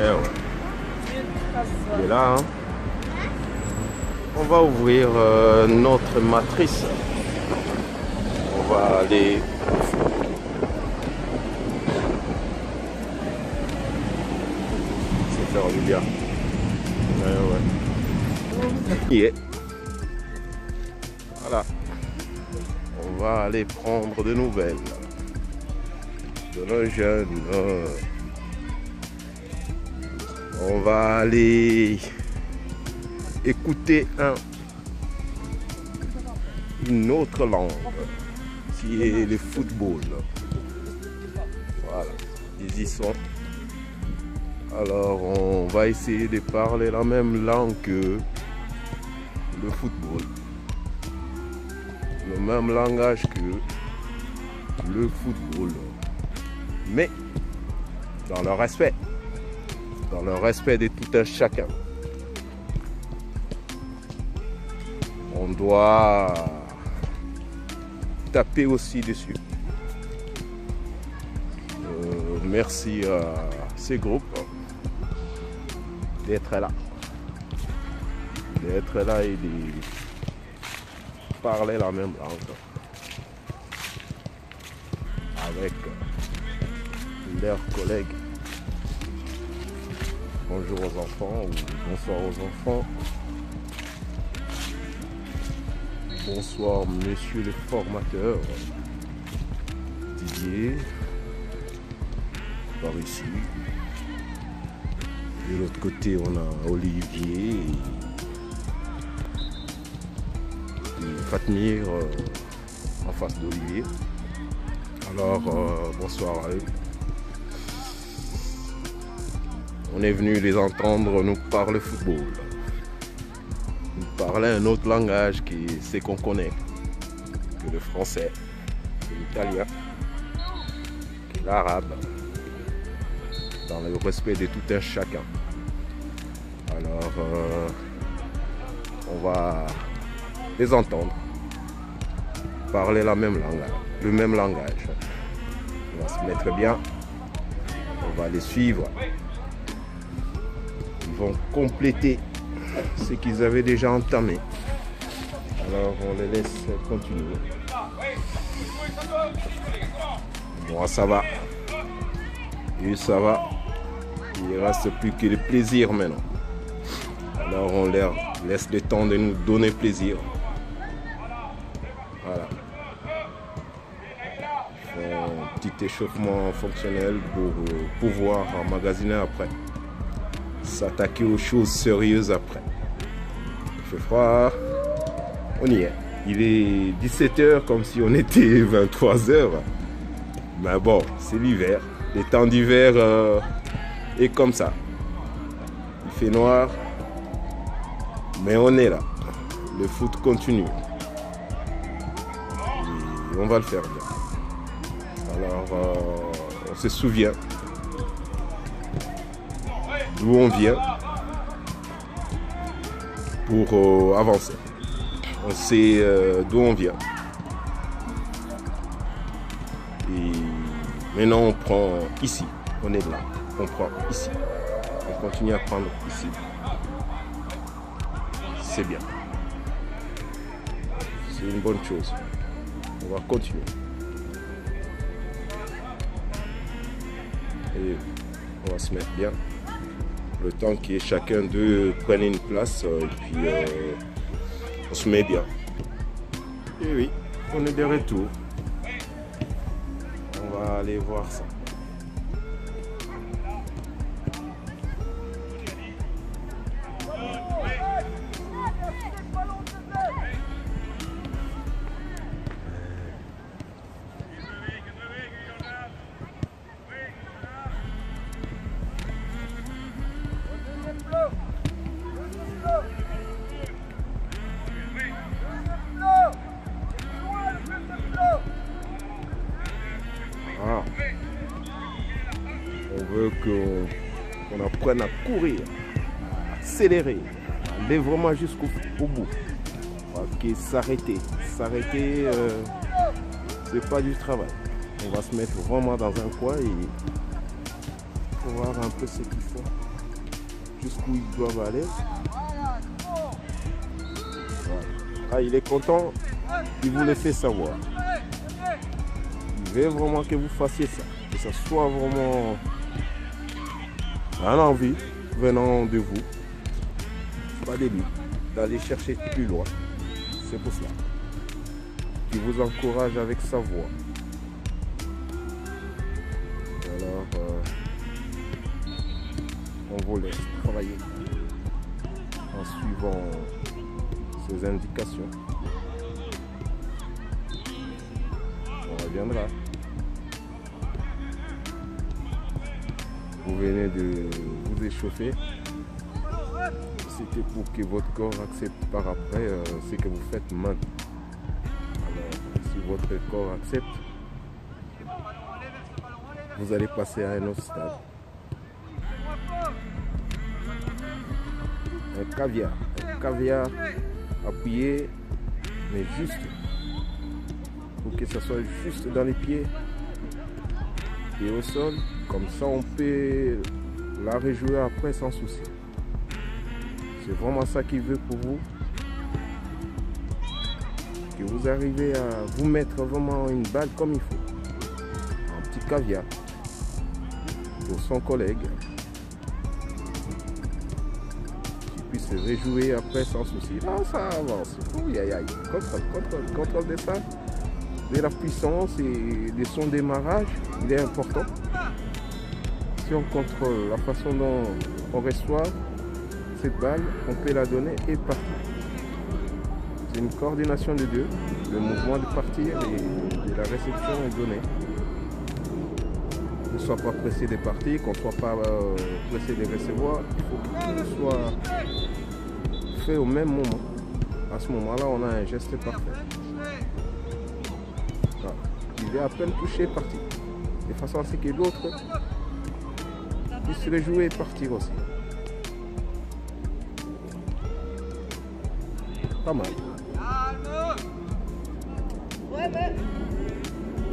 Eh ouais. Il est là, hein. On va ouvrir notre matrice. On va aller. C'est faire du bien. Ouais. Yeah. Voilà. On va aller prendre de nouvelles de nos jeunes. On va aller écouter une autre langue qui est le football. Voilà, ils y sont. Alors on va essayer de parler la même langue que le football. Le même langage que le football. Mais dans le respect. Dans le respect de tout un chacun. On doit taper aussi dessus. Merci à ces groupes d'être là. D'être là et de parler la même langue avec leurs collègues. Bonjour aux enfants ou bonsoir aux enfants. Bonsoir monsieur le formateur Didier. Par ici. De l'autre côté on a Olivier et Fatmir en face d'Olivier. Alors bonsoir à eux. On est venu les entendre nous parler football. Nous parler un autre langage qui c'est qu'on connaît que le français, que l'italien, que l'arabe, dans le respect de tout un chacun. Alors on va les entendre parler la même langue, le même langage. On va se mettre bien, on va les suivre. Vont compléter ce qu'ils avaient déjà entamé. Alors on les laisse continuer. Moi ça va. Et ça va. Il ne reste plus que le plaisir maintenant. Alors on leur laisse le temps de nous donner plaisir. Voilà. Un petit échauffement fonctionnel pour pouvoir emmagasiner après. S'attaquer aux choses sérieuses après. Il fait froid. On y est. Il est 17 h comme si on était 23 h. Mais bon, c'est l'hiver. Les temps d'hiver est comme ça. Il fait noir. Mais on est là. Le foot continue. Et on va le faire bien. Alors, on se souvient d'où on vient pour avancer. On sait d'où on vient. Et maintenant on prend ici. On est là. On prend ici. On continue à prendre ici. C'est bien. C'est une bonne chose. On va continuer. Et on va se mettre bien. Le temps que chacun d'eux prenne une place et puis on se met bien. Et oui, on est de retour. On va aller voir ça. On veut qu'on apprenne à courir, à accélérer, à aller vraiment jusqu'au bout. Parce que s'arrêter, c'est pas du travail. On va se mettre vraiment dans un coin et voir un peu ce qu'il faut. jusqu'où ils doivent aller. Voilà. Ah, il est content, il vous le fait savoir. Il veut vraiment que vous fassiez ça, que ça soit vraiment un envie venant de vous, pas de lui, d'aller chercher plus loin. C'est pour cela qu'il vous encourage avec sa voix. Alors, on vous laisse travailler en suivant ces indications. On reviendra. Vous venez de vous échauffer. C'était pour que votre corps accepte par après ce que vous faites maintenant. Alors, si votre corps accepte, vous allez passer à un autre stade. Un caviar appuyé, mais juste, pour que ça soit juste dans les pieds et au sol. Comme ça, on peut la rejouer après sans souci. C'est vraiment ça qu'il veut pour vous. Que vous arrivez à vous mettre vraiment une balle comme il faut. Un petit caviar pour son collègue. Qui puisse se réjouir après sans souci. Là, ça avance. Ouh, aïe, aïe. Contrôle de ça. De la puissance et de son démarrage, il est important. Si on contrôle la façon dont on reçoit cette balle, on peut la donner et partir. C'est une coordination de deux. Le mouvement de partir et de la réception est donné. Ne sois pas pressé de partir, qu'on ne soit pas pressé de recevoir. Il faut que tout soit fait au même moment. À ce moment-là, on a un geste parfait. Voilà. Il est à peine touché, parti. De façon à ce que l'autre puisse se rejouer et partir aussi. Pas mal.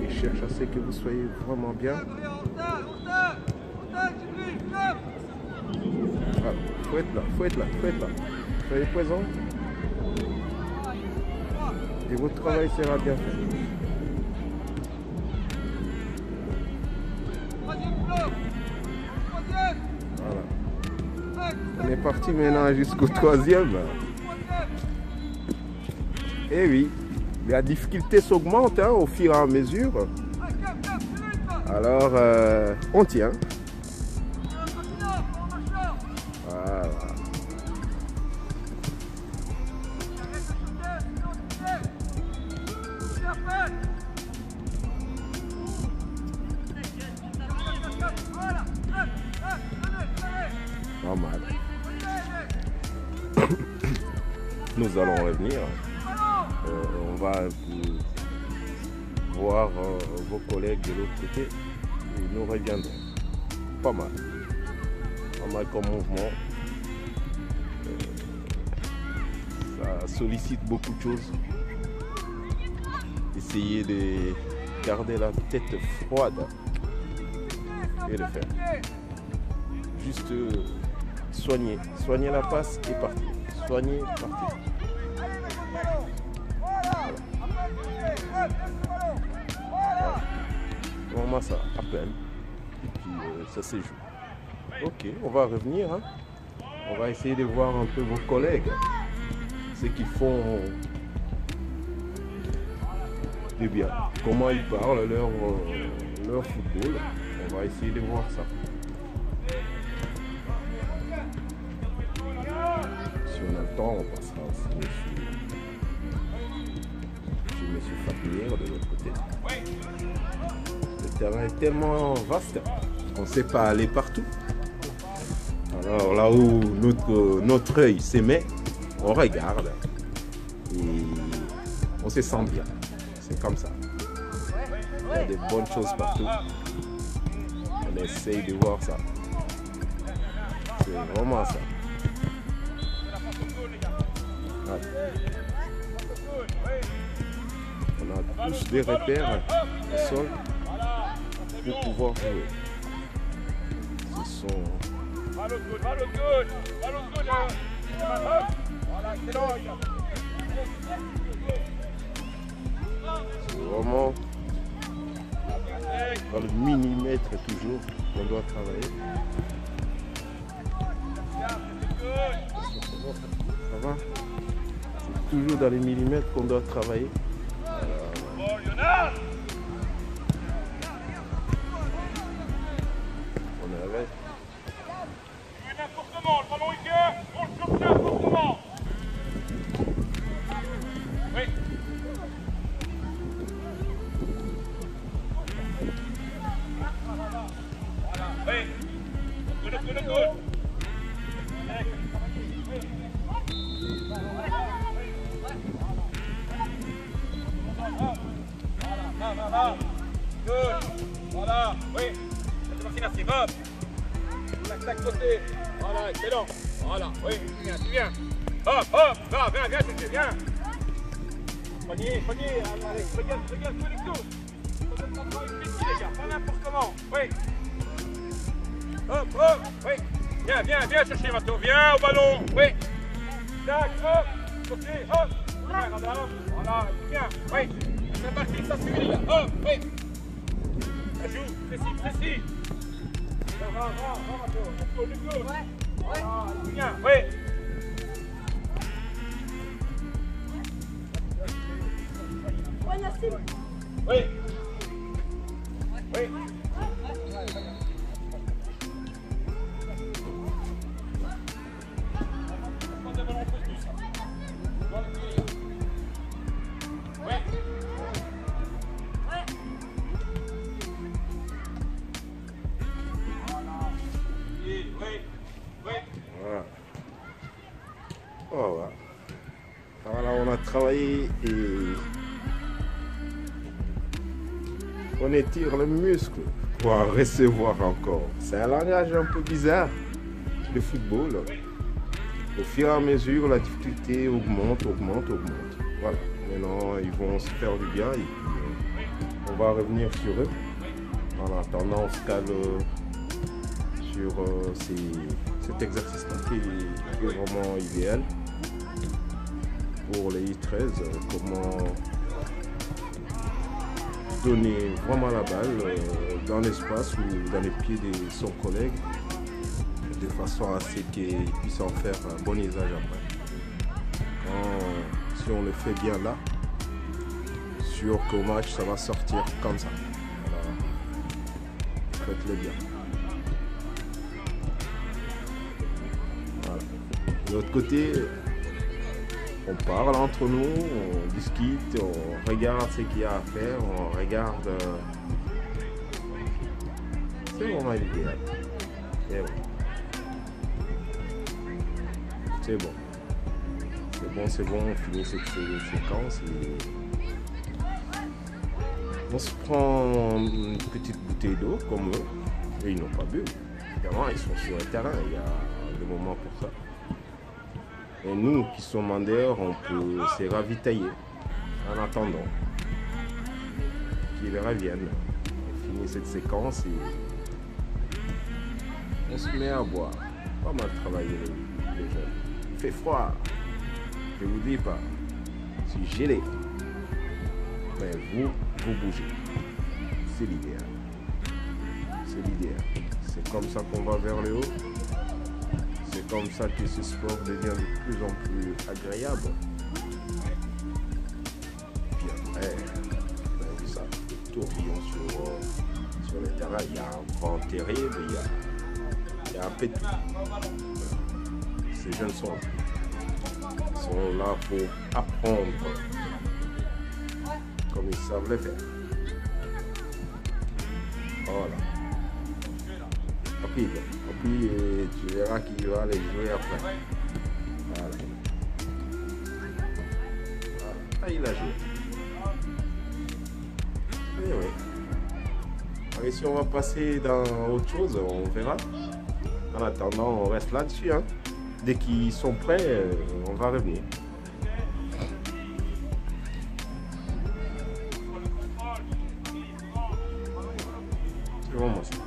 Il cherche à ce que vous soyez vraiment bien. Ah, faut être là. Soyez présent. Et votre travail sera bien fait. Voilà. On est parti maintenant jusqu'au troisième. Et oui, la difficulté s'augmente au fur et à mesure. Alors, on tient. Voilà. Pas mal. Nous allons revenir. On va voir vos collègues de l'autre côté et nous reviendrons. Pas mal comme mouvement. Ça sollicite beaucoup de choses. Essayez de garder la tête froide et le faire. Juste soigner la passe et partir. Soigner, partir. Vraiment ça appelle et puis ça se joue. Ok, on va revenir. Hein. On va essayer de voir un peu vos collègues, ce qu'ils font de bien, comment ils parlent leur football. On va essayer de voir ça. Si on a le temps, on passera aussi chez M. Fabien de l'autre côté. Le terrain est tellement vaste qu'on ne sait pas aller partout. Alors là où notre œil s'émet, on regarde et on se sent bien. C'est comme ça. Il y a des bonnes choses partout. On essaye de voir ça. C'est vraiment ça. Ouais. On a tous des repères au sol pour pouvoir jouer. Ce sont Ballon de gauche, ballon de gauche. Ballon de gauche. Voilà, excellent. C'est vraiment dans le millimètre toujours qu'on doit travailler. Ça va? C'est toujours dans les millimètres qu'on doit travailler. Bon, Jonas! On est avec. N'importe comment, le ballon il vient, on le chope n'importe comment. Oui. Voilà, oui. Le goal. Voilà, good. Voilà, oui. C'est parti, merci, hop. Tac, côté. Voilà, excellent. Voilà, oui, tu viens. Hop, hop, va, viens, chercher, viens. Poignée, allez, regarde, connexion. Les gars, pas n'importe comment. Oui. Hop, oui. Viens chercher maintenant. Viens au ballon. Oui. Tac, hop. Côté, hop. Viens, madame. Voilà, viens. Oui. C'est parti, ça suit, les gars. Hop, oui. Ça joue, précis. Va, let's go. Ouais. Viens, oui. Oui. Oui. Voilà. Voilà, on a travaillé et on étire le muscle pour en recevoir encore. C'est un langage un peu bizarre, le football. Au fur et à mesure, la difficulté augmente. Voilà. Maintenant, ils vont se faire du bien et puis, on va revenir sur eux. En attendant, on se cale sur cet exercice qui est vraiment idéal pour les I13. Comment donner vraiment la balle dans l'espace ou dans les pieds de son collègue de façon à ce qu'il puisse en faire un bon usage après. Si on le fait bien là, sûr qu'au match ça va sortir comme ça. Voilà. Faites-le bien. Voilà. De l'autre côté, on parle entre nous, on discute, on regarde ce qu'il y a à faire, on regarde. C'est vraiment idéal. Et ouais. C'est bon, on finit cette séquence et on se prend une petite bouteille d'eau comme eux, et ils n'ont pas bu. Évidemment, ils sont sur le terrain, il y a des moments pour ça. Et nous qui sommes mandeurs, on peut se ravitailler en attendant qu'ils reviennent. On finit cette séquence et on se met à boire. Pas mal travaillé les jeunes. Il fait froid, je vous dis pas, je suis gelé. Mais vous bougez. C'est l'idéal. C'est comme ça qu'on va vers le haut. C'est comme ça que ce sport devient de plus en plus agréable. Puis après, vous avez vu ça, le tourbillon sur le terrain, il y a un vent terrible, il y a un peu de tout. Ces jeunes sont là pour apprendre comme ils savent le faire. Voilà. Rapide. Et tu verras qu'il va les jouer après. Voilà. Ah, il a joué. Et oui. Allez, si on va passer dans autre chose, on verra. En attendant, on reste là-dessus. Hein. Dès qu'ils sont prêts, on va revenir. C'est vraiment ça.